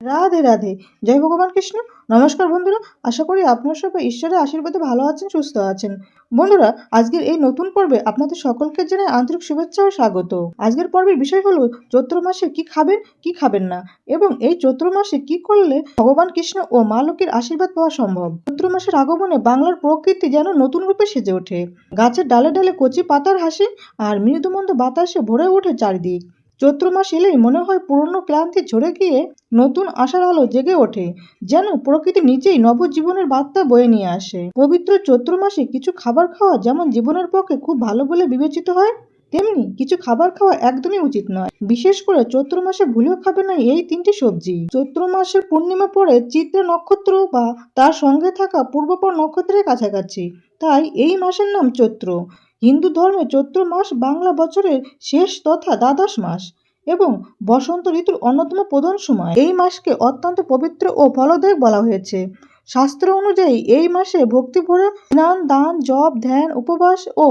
রাধে রাধে। জয় ভগবান কৃষ্ণ। নমস্কার বন্ধুরা, আশা করি আপনারা সবাই ঈশ্বরের আশীর্বাদে ভালো আছেন, সুস্থ আছেন। বন্ধুরা, আজকের এই নতুন পর্বে আপনাদের সকলকে জানাই আন্তরিক শুভেচ্ছা ও স্বাগত। আজকের পর্বের বিষয় হলো চৈত্র মাসে কি খাবেন কি খাবেন না, এবং এই চৈত্র মাসে কি করলে ভগবান কৃষ্ণ ও মা লক্ষ্মীর আশীর্বাদ পাওয়া সম্ভব। চৈত্র মাসের আগমনে বাংলার প্রকৃতি যেন নতুন রূপে সেজে ওঠে। গাছের ডালে ডালে কচি পাতার হাসি আর মৃদুমন্দ বাতাসে ভরে ওঠে চারিদিক। চৈত্র মাস এলেই মনে হয় পুরনো ক্লান্তি ঝরে গিয়ে নতুন আশার আলো জেগে ওঠে, যেন প্রকৃতি নিজেই নবজীবনের বার্তা বয়ে নিয়ে আসে। পবিত্র চৈত্র মাসে কিছু খাবার খাওয়া যেমন জীবনের পক্ষে খুব ভালো বলে বিবেচিত হয়, তেমনি কিছু খাবার খাওয়া একদমই উচিত নয়। বিশেষ করে চৈত্র মাসে ভুলেও খাবে না এই তিনটি সবজি। চৈত্র মাসের পূর্ণিমা পড়ে চিত্রা নক্ষত্র বা তার সঙ্গে থাকা পূর্বপর নক্ষত্রের কাছাকাছি, তাই এই মাসের নাম চৈত্র। হিন্দু ধর্মে চৈত্র মাস বাংলা বছরের শেষ তথা দ্বাদশ মাস এবং বসন্ত ঋতুর অন্যতম প্রধান সময়। এই মাসকে অত্যন্ত পবিত্র ও ফলদায়ক বলা হয়েছে। শাস্ত্র অনুযায়ী এই মাসে ভক্তি ভরে স্নান, দান, জপ, ধ্যান, উপবাস ও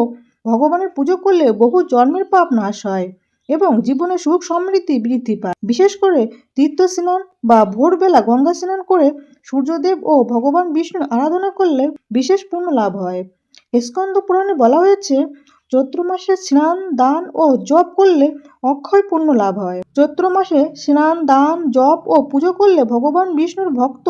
ভগবানের পুজো করলে বহু জন্মের পাপ নাশ হয় এবং জীবনে সুখ সমৃদ্ধি বৃদ্ধি পায়। বিশেষ করে তীর্থ স্নান বা ভোরবেলা গঙ্গা স্নান করে সূর্যদেব ও ভগবান বিষ্ণুর আরাধনা করলে বিশেষ পুণ্য লাভ হয়। স্কন্দ পুরাণে বলা হয়েছে, চৈত্র মাসে স্নান, দান ও জপ করলে অক্ষয় পুণ্য লাভ হয়। চৈত্র মাসে স্নান, দান, জপ ও পুজো করলে ভগবান বিষ্ণুর ভক্ত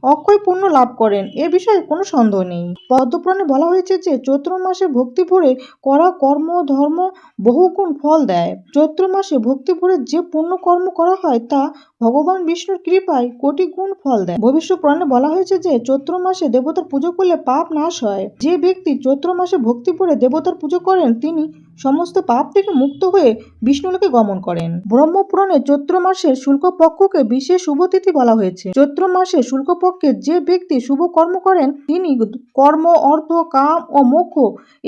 অক্ষয় পুণ্য লাভ করেন, এ বিষয়ে কোনো সন্দেহ নেই। পদ্মপুরাণে বলা হয়েছে যে চৈত্র মাসে ভক্তি ভরে করা কর্ম ধর্ম বহুগুণ ফল দেয়। চৈত্র মাসে ভক্তি ভরে যে পুণ্য কর্ম করা হয় তা ভগবান বিষ্ণুর কৃপায় কোটি গুণ ফল দেয়। ভবিষ্য পুরাণে বলা হয়েছে যে চৈত্র মাসে দেবতার পুজো করলে পাপ নাশ হয়। যে ব্যক্তি চৈত্র মাসে ভক্তি ভরে দেবতার পুজো করেন তিনি সমস্ত পাপ থেকে মুক্ত হয়ে বিষ্ণুলোকে গমন করেন। ব্রহ্মপুরাণে চৈত্র মাসের শুক্ল পক্ষকে বিশেষ শুভ তিথি বলা হয়েছে। চৈত্র মাসে শুক্ল পক্ষে যে ব্যক্তি শুভ কর্ম করেন তিনি কর্ম, অর্থ, কাম ও মোক্ষ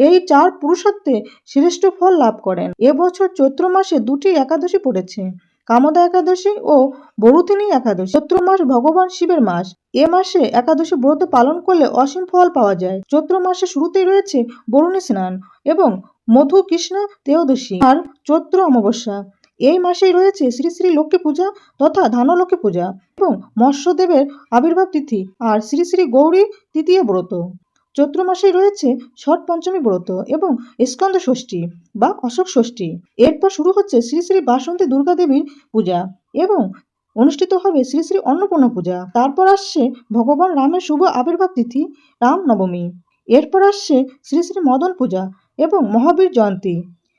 এই চার পুরুষার্থে শ্রেষ্ঠ ফল লাভ করেন। এবছর চৈত্র মাসে দুটি একাদশী পড়েছে, কামদা একাদশী ও বরুথিনী একাদশী। চৈত্র মাস ভগবান শিবের মাস। এ মাসে একাদশী ব্রত পালন করলে অসীম ফল পাওয়া যায়। চৈত্র মাসে শুরুতেই রয়েছে বরুণী স্নান এবং মধু কৃষ্ণ ত্রয়োদশী আর চৈত্র অমাবস্যা। এই মাসেই রয়েছে শ্রী শ্রী লক্ষ্মী পূজা তথা ধানলক্ষ্মী পূজা এবং মৎস্যদেবের আবির্ভাব তিথি আর শ্রী শ্রী গৌরী তৃতীয় ব্রত। চৈত্র মাসেই রয়েছে ছট পঞ্চমী ব্রত এবং স্কন্দ ষষ্ঠী বা অশোক ষষ্ঠী। এরপর শুরু হচ্ছে শ্রী শ্রী বাসন্তী দুর্গা দেবীর পূজা এবং অনুষ্ঠিত হবে শ্রী শ্রী অন্নপূর্ণা পূজা। তারপর আসছে ভগবান রামের শুভ আবির্ভাব তিথি রাম নবমী। এরপর আসছে শ্রী শ্রী মদন পূজা এবং মহাবীর জয়ন্তী,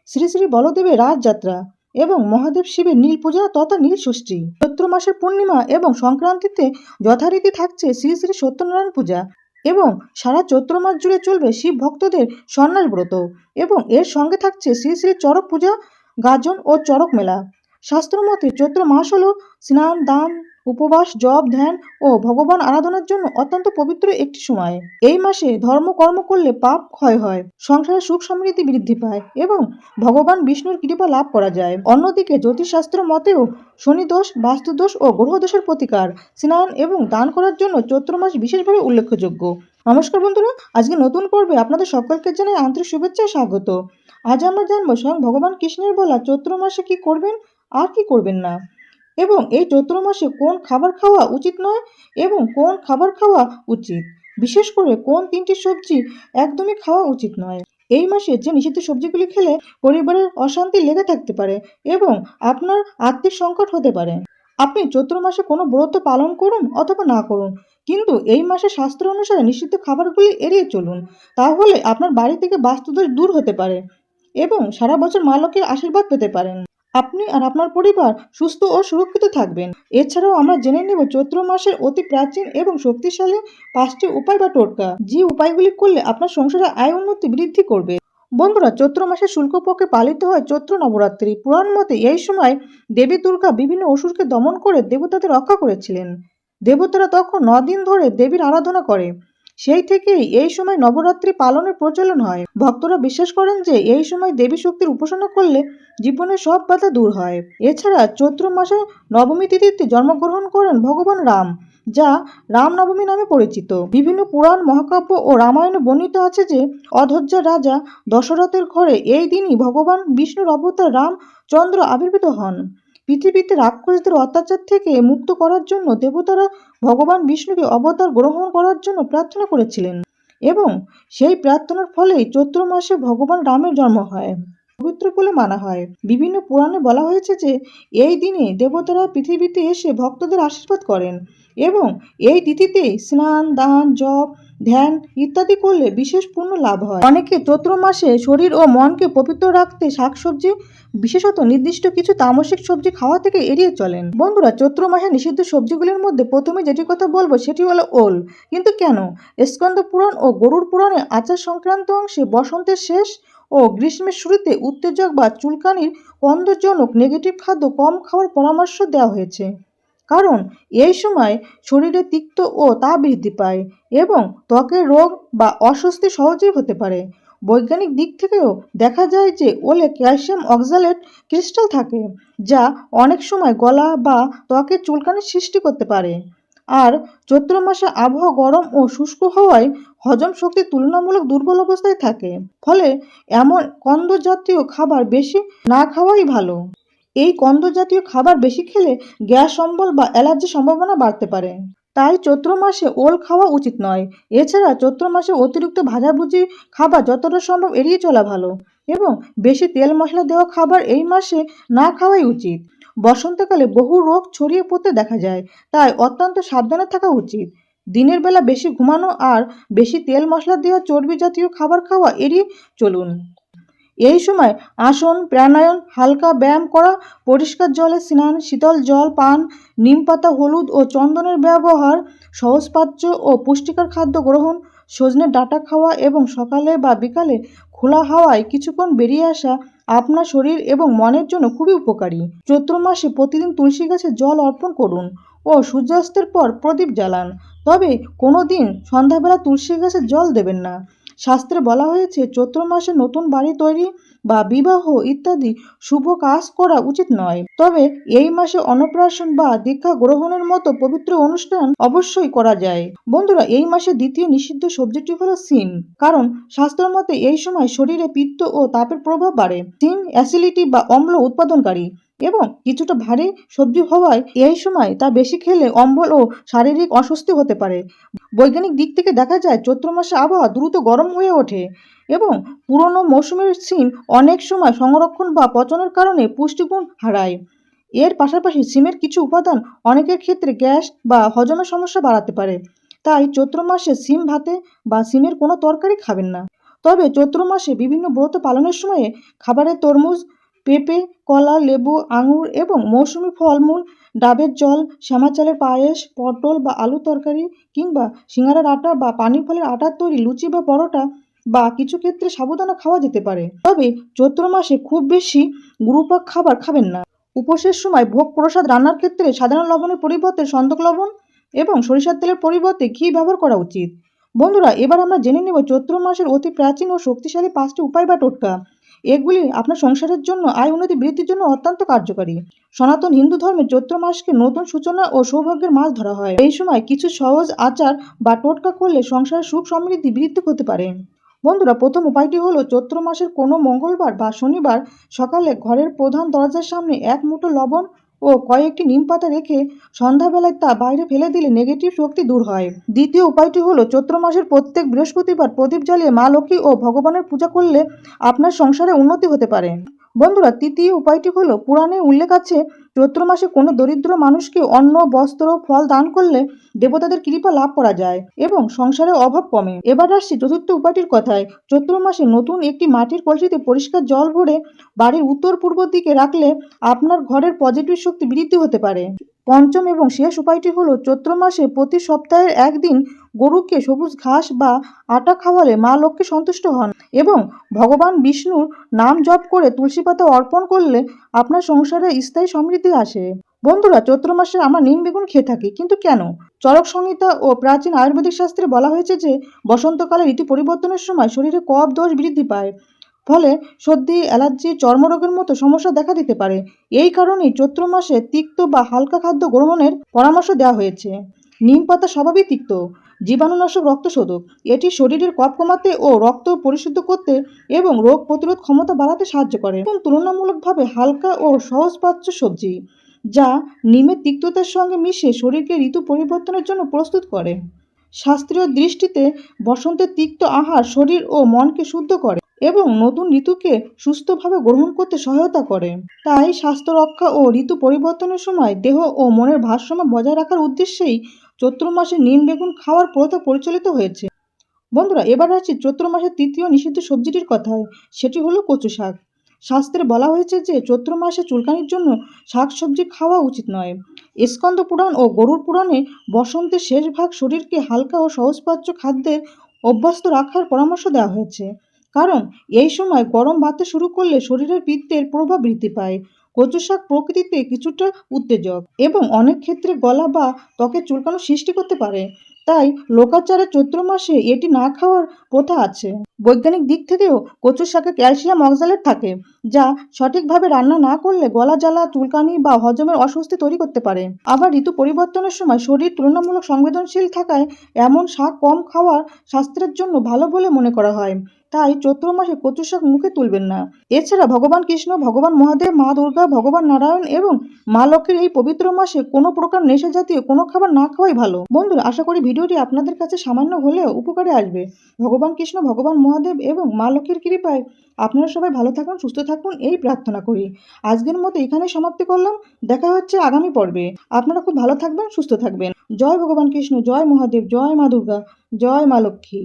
শ্রী শ্রী বলদেবের রাজযাত্রা এবং মহাদেব শিবের নীল পূজা তথা নীল ষষ্ঠী। চৈত্র মাসের পূর্ণিমা এবং সংক্রান্তিতে যথারীতি থাকছে শ্রী শ্রী সত্যনারায়ণ পূজা এবং সারা চৈত্র মাস জুড়ে চলবে শিব ভক্তদের সন্ন্যাস ব্রত এবং এর সঙ্গে থাকছে শ্রী শ্রী চড়ক পূজা, গাজন ও চড়ক মেলা। শাস্ত্র মতে চৈত্র মাস হলো স্নান, দান, উপবাস, জপ, ধ্যান ও ভগবান আরাধনার জন্য অত্যন্ত পবিত্র একটি সময়। এই মাসে ধর্ম কর্ম করলে পাপ ক্ষয় হয়, সংসারে সুখ সমৃদ্ধি বৃদ্ধি পায় এবং ভগবান বিষ্ণুর কৃপা লাভ করা যায়। অন্যদিকে জ্যোতিষশাস্ত্র মতেও শনিদোষ, বাস্তুদোষ ও গ্রহদোষের প্রতিকার, স্নান এবং দান করার জন্য চৈত্র মাস বিশেষভাবে উল্লেখযোগ্য। নমস্কার বন্ধুরা, আজকে নতুন পর্বে আপনাদের সকলকে জানাই আন্তরিক শুভেচ্ছা স্বাগত। আজ আমরা জানবো স্বয়ং ভগবান কৃষ্ণের বলা চৈত্র মাসে কি করবেন আর কি করবেন না, এবং এই চৈত্র মাসে কোন খাবার খাওয়া উচিত নয় এবং কোন খাবার খাওয়া উচিত, বিশেষ করে কোন তিনটি সবজি একদমই খাওয়া উচিত নয়। এই মাসে যে নিষিদ্ধ সবজিগুলি খেলে পরিবারের অশান্তি লেগে থাকতে পারে এবং আপনার আর্থিক সংকট হতে পারে। আপনি চৈত্র মাসে কোনো ব্রত পালন করুন অথবা না করুন, কিন্তু এই মাসে শাস্ত্র অনুসারে নিষিদ্ধ খাবারগুলি এড়িয়ে চলুন, তাহলে আপনার বাড়ি থেকে বাস্তুদোষ দূর হতে পারে এবং সারা বছর মা লক্ষ্মীর আশীর্বাদ পেতে পারেন। আপনি আর আপনার পরিবার সুস্থ ও সুরক্ষিত থাকবেন। এছাড়াও আমরা জেনে নেব চৈত্র মাসের অতি প্রাচীন এবং শক্তিশালী 5টি উপায় বা টোটকা, যে উপায়গুলি করলে আপনার সংসারে আয় উন্নতি বৃদ্ধি করবে। বন্ধুরা, চৈত্র মাসের শুক্লপক্ষে পালিত হয় চৈত্র নবরাত্রি। পুরাণ মতে এই সময় দেবী দুর্গা বিভিন্ন অসুরকে দমন করে দেবতাদের রক্ষা করেছিলেন। দেবতারা তখন 9 দিন ধরে দেবীর আরাধনা করে। সেই থেকেই এই সময় নবরাত্রি পালনের প্রচলন হয়। ভক্তরা বিশ্বাস করেন যে এই সময় দেবী শক্তির উপাসনা করলে জীবনের সব বাধা দূর হয়। এছাড়া চৈত্র মাসে নবমী তিথিতে জন্মগ্রহণ করেন ভগবান রাম, যা রামনবমী নামে পরিচিত। বিভিন্ন পুরাণ, মহাকাব্য ও রামায়ণে বর্ণিত আছে যে অযোধ্যার রাজা দশরথের ঘরে এই দিনই ভগবান বিষ্ণুর অবতার রামচন্দ্র আবির্ভূত হন। পৃথিবীতে রাক্ষসদের অত্যাচার থেকে মুক্ত করার জন্য দেবতারা ভগবান বিষ্ণুকে অবতার গ্রহণ করার জন্য প্রার্থনা করেছিলেন এবং সেই প্রার্থনার ফলেই চৈত্র মাসে ভগবান রামের জন্ম হয়, পবিত্র বলে মানা হয়। বিভিন্ন পুরাণে বলা হয়েছে যে এই দিনে দেবতারা পৃথিবীতে এসে ভক্তদের আশীর্বাদ করেন এবং এই তিথিতে স্নান, দান, জপ, ধ্যান ইত্যাদি করলে বিশেষ পুণ্য লাভ হয়। অনেকে চৈত্র মাসে শরীর ও মনকে পবিত্র রাখতে শাকসবজি, বিশেষত নির্দিষ্ট কিছু তামসিক সবজি খাওয়া থেকে এড়িয়ে চলেন। বন্ধুরা, চৈত্র মাসে নিষিদ্ধ সবজিগুলির মধ্যে প্রথমে যেটি কথা বলবো সেটি হলো ওল। কিন্তু কেন? স্কন্দ পুরাণ ও গরুড় পুরাণে আচার সংক্রান্ত অংশে বসন্তের শেষ ও গ্রীষ্মের শুরুতে উত্তেজক বা চুলকানির কন্দজনক নেগেটিভ খাদ্য কম খাওয়ার পরামর্শ দেওয়া হয়েছে, কারণ এই সময় শরীরে তিক্ত ও তাপ বৃদ্ধি পায় এবং ত্বকের রোগ বা অস্বস্তি সহজেই হতে পারে। বৈজ্ঞানিক দিক থেকেও দেখা যায় যে ওলে ক্যালসিয়াম অক্সালেট ক্রিস্টাল থাকে, যা অনেক সময় গলা বা ত্বকের চুলকানির সৃষ্টি করতে পারে। আর চৈত্র মাসে আবহাওয়া গরম ও শুষ্ক হওয়ায় হজম শক্তি তুলনামূলক দুর্বল অবস্থায় থাকে, ফলে এমন কন্দ জাতীয় খাবার বেশি না খাওয়াই ভালো। এই কন্দ জাতীয় খাবার বেশি খেলে গ্যাস অম্বল বা অ্যালার্জির সম্ভাবনা বাড়তে পারে। তাই চৈত্র মাসে ওল খাওয়া উচিত নয়। এছাড়া চৈত্র মাসে অতিরিক্ত ভাজাভুজি খাবার যতটা সম্ভব এড়িয়ে চলা ভালো এবং বেশি তেল মশলা দেওয়া খাবার এই মাসে না খাওয়াই উচিত। বসন্তকালে বহু রোগ ছড়িয়ে পড়তে দেখা যায়, তাই অত্যন্ত সাবধানে থাকা উচিত। দিনের বেলা বেশি ঘুমানো আর বেশি তেল মশলা দেওয়া চর্বি জাতীয় খাবার খাওয়া এড়িয়ে চলুন। এই সময় আসন, প্রাণায়াম, হালকা ব্যায়াম করা, পরিষ্কার জলে স্নান, শীতল জল পান, নিমপাতা, হলুদ ও চন্দনের ব্যবহার, সহজপাচ্য ও পুষ্টিকর খাদ্য গ্রহণ, সজনের ডাঁটা খাওয়া এবং সকালে বা বিকালে খোলা হাওয়ায় কিছুক্ষণ বেরিয়ে আসা আপনার শরীর এবং মনের জন্য খুবই উপকারী। চৈত্র মাসে প্রতিদিন তুলসী গাছে জল অর্পণ করুন ও সূর্যাস্তের পর প্রদীপ জ্বালান, তবে কোনো দিন সন্ধ্যাবেলা তুলসী গাছে জল দেবেন না। শাস্ত্রে বলা হয়েছে চৈত্র মাসে নতুন বাড়ি তৈরি বা বিবাহ ইত্যাদি শুভ কাজ করা উচিত নয়, তবে এই মাসে অন্নপ্রাশন বা দীক্ষা গ্রহণের মতো পবিত্র অনুষ্ঠান অবশ্যই করা যায়। বন্ধুরা, এই মাসে দ্বিতীয় নিষিদ্ধ সবজিটি হলো শিম, কারণ শাস্ত্র মতে এই সময় শরীরে পিত্ত ও তাপের প্রভাব বাড়ে। শিম অ্যাসিডিটি বা অম্ল উৎপাদনকারী এবং কিছুটা ভারী সবজি হওয়ায় এই সময় তা বেশি খেলে অম্বল ও শারীরিক অস্বস্তি হতে পারে। বৈজ্ঞানিক দিক থেকে দেখা যায় চৈত্র মাসে আবহাওয়া দ্রুত গরম হয়ে ওঠে এবং পুরনো মৌসুমের শিম অনেক সময় সংরক্ষণ বা পচনের কারণে পুষ্টিগুণ হারায়। এর পাশাপাশি শিমের কিছু উপাদান অনেকের ক্ষেত্রে গ্যাস বা হজমের সমস্যা বাড়াতে পারে, তাই চৈত্র মাসে শিম ভাতে বা শিমের কোনো তরকারি খাবেন না। তবে চৈত্র মাসে বিভিন্ন ব্রত পালনের সময়ে খাবারে তরমুজ, পেঁপে, কলা, লেবু, আঙুর এবং মৌসুমী ফলমূল, ডাবের জল, শ্যামা চালের পায়েস, পটল বা আলু তরকারি কিংবা সিঙ্গারার আটা বা পানি ফলের আটার তৈরি লুচি বা পরোটা বা কিছু ক্ষেত্রে সাবুদানা খাওয়া যেতে পারে। তবে চৈত্র মাসে খুব বেশি গুরুপাক খাবার খাবেন না। উপোসের সময় ভোগ প্রসাদ রান্নার ক্ষেত্রে সাধারণ লবণের পরিবর্তে সন্দক লবণ এবং সরিষার তেলের পরিবর্তে ঘি ব্যবহার করা উচিত। বন্ধুরা, এবার আমরা জেনে নেব চৈত্র মাসের অতি প্রাচীন ও শক্তিশালী 5টি উপায় বা টোটকা। এগুলি আপনার সংসারের জন্য আয় উন্নতি বৃদ্ধির জন্য অত্যন্ত কার্যকারী। সনাতন হিন্দু ধর্মে চৈত্র মাসকে নতুন সূচনা ও সৌভাগ্যের মাস ধরা হয়। এই সময় কিছু সহজ আচার বা টোটকা করলে সংসারের সুখ সমৃদ্ধি বৃদ্ধি হতে পারে। বন্ধুরা, প্রথম উপায়টি হলো চৈত্র মাসের কোনো মঙ্গলবার বা শনিবার সকালে ঘরের প্রধান দরজার সামনে এক মুঠো লবণ ও কয়েকটি নিম পাতা রেখে সন্ধ্যাবেলায় তা বাইরে ফেলে দিলে নেগেটিভ শক্তি দূর হয়। দ্বিতীয় উপায়টি হলো চৈত্র মাসের প্রত্যেক বৃহস্পতিবার প্রদীপ জ্বালিয়ে মা লক্ষ্মী ও ভগবানের পূজা করলে আপনার সংসারে উন্নতি হতে পারে। বন্ধুরা, তৃতীয় উপায়টি হলো পুরাণে উল্লেখ আছে চৈত্র মাসে কোনো দরিদ্র মানুষকে অন্ন, বস্ত্র, ফল দান করলে দেবতাদের কৃপা লাভ করা যায় এবং সংসারে অভাব কমে। এবার আসছি চতুর্থ উপায়টির কথায়। চৈত্র মাসে নতুন একটি মাটির কলসিতে পরিষ্কার জল ভরে বাড়ির উত্তর পূর্ব দিকে রাখলে আপনার ঘরের পজিটিভ শক্তি বৃদ্ধি হতে পারে। পঞ্চম এবং শেষ উপায়টি হলো চৈত্র মাসে প্রতি সপ্তাহের একদিন গরুকে সবুজ ঘাস বা আটা খাওয়ালে মা লক্ষ্মী সন্তুষ্ট হন এবং ভগবান বিষ্ণুর নাম জপ করে তুলসী পাতা অর্পণ করলে আপনার সংসারে স্থায়ী সমৃদ্ধি আসে। বন্ধুরা, চৈত্র মাসে আমরা নিম বেগুন খেয়ে থাকি, কিন্তু কেন? চরক সংহিতা ও প্রাচীন আয়ুর্বেদিক শাস্ত্রে বলা হয়েছে যে বসন্তকালে ঋতু পরিবর্তনের সময় শরীরে কফ দোষ বৃদ্ধি পায়, ফলে সর্দি, অ্যালার্জি, চর্মরোগের মতো সমস্যা দেখা দিতে পারে। এই কারণেই চৈত্র মাসে তিক্ত বা হালকা খাদ্য গ্রহণের পরামর্শ দেওয়া হয়েছে। নিম পাতা স্বভাবই তিক্ত, জীবাণুনাশক রক্তশোধক। এটি শরীরের কফ কমাতে ও রক্ত পরিশুদ্ধ করতে এবং রোগ প্রতিরোধ ক্ষমতা বাড়াতে সাহায্য করে। এবং তুলনামূলকভাবে হালকা ও সহজপাচ্য সবজি, যা নিমের তিক্ততার সঙ্গে মিশে শরীরকে ঋতু পরিবর্তনের জন্য প্রস্তুত করে। শাস্ত্রীয় দৃষ্টিতে বসন্তের তিক্ত আহার শরীর ও মনকে শুদ্ধ করে এবং নতুন ঋতুকে সুস্থভাবে গ্রহণ করতে সহায়তা করে। তাই স্বাস্থ্য রক্ষা ও ঋতু পরিবর্তনের সময় দেহ ও মনের ভারসাম্য বজায় রাখার উদ্দেশ্যেই চৈত্র মাসে নিম বেগুন খাওয়ার প্রথা পরিচালিত হয়েছে। বন্ধুরা, এবার আসছি চৈত্র মাসের তৃতীয় নিষিদ্ধ সবজিটির কথায়। সেটি হলো কচু শাক। শাস্ত্রে বলা হয়েছে যে চৈত্র মাসে চুলকানির জন্য শাকসবজি খাওয়া উচিত নয়। স্কন্দ পুরাণ ও গরুড় পুরাণে বসন্তের শেষ ভাগ শরীরকে হালকা ও সহজপাচ্য খাদ্যের অভ্যস্ত রাখার পরামর্শ দেওয়া হয়েছে, কারণ এই সময় গরম বাড়তে শুরু করলে শরীরের পিত্তের প্রভাব বৃদ্ধি পায়। কচু শাক প্রকৃতিতে কিছুটা উত্তেজক এবং অনেক ক্ষেত্রে গলা বা ত্বকের চুলকানো সৃষ্টি করতে পারে। তাই লোকাচারে চৈত্র মাসে এটি না খাওয়ার প্রথা আছে। বৈজ্ঞানিক দিক থেকেও কচু শাকে ক্যালসিয়াম অক্সালেট থাকে, যা সঠিকভাবে রান্না না করলে গলা জ্বালা, চুলকানি বা হজমের অস্বস্তি তৈরি করতে পারে। আবার ঋতু পরিবর্তনের সময় শরীর তুলনামূলক সংবেদনশীল থাকায় এমন শাক কম খাওয়ার স্বাস্থ্যের জন্য ভালো বলে মনে করা হয়। তাই চৈত্র মাসে কচু শাক মুখে তুলবেন না। এছাড়া ভগবান কৃষ্ণ, ভগবান মহাদেব, মা দুর্গা, ভগবান নারায়ণ এবং মা লক্ষ্মীর এই পবিত্র মাসে কোনো প্রকার নেশা জাতীয় কোনো খাবার না খাওয়াই ভালো। বন্ধুরা, আশা করি ভিডিওটি আপনাদের কাছে সামান্য হলেও উপকারে আসবে। ভগবান কৃষ্ণ, ভগবান মহাদেব এবং মা লক্ষ্মীর কৃপায় আপনারা সবাই ভালো থাকুন, সুস্থ থাকুন, এই প্রার্থনা করি। আজকের মতো এখানেই সমাপ্তি করলাম। দেখা হচ্ছে আগামী পর্বে। আপনারা খুব ভালো থাকবেন, সুস্থ থাকবেন। জয় ভগবান কৃষ্ণ, জয় মহাদেব, জয় মা দুর্গা, জয় মা লক্ষ্মী।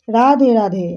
রাধে রাধে।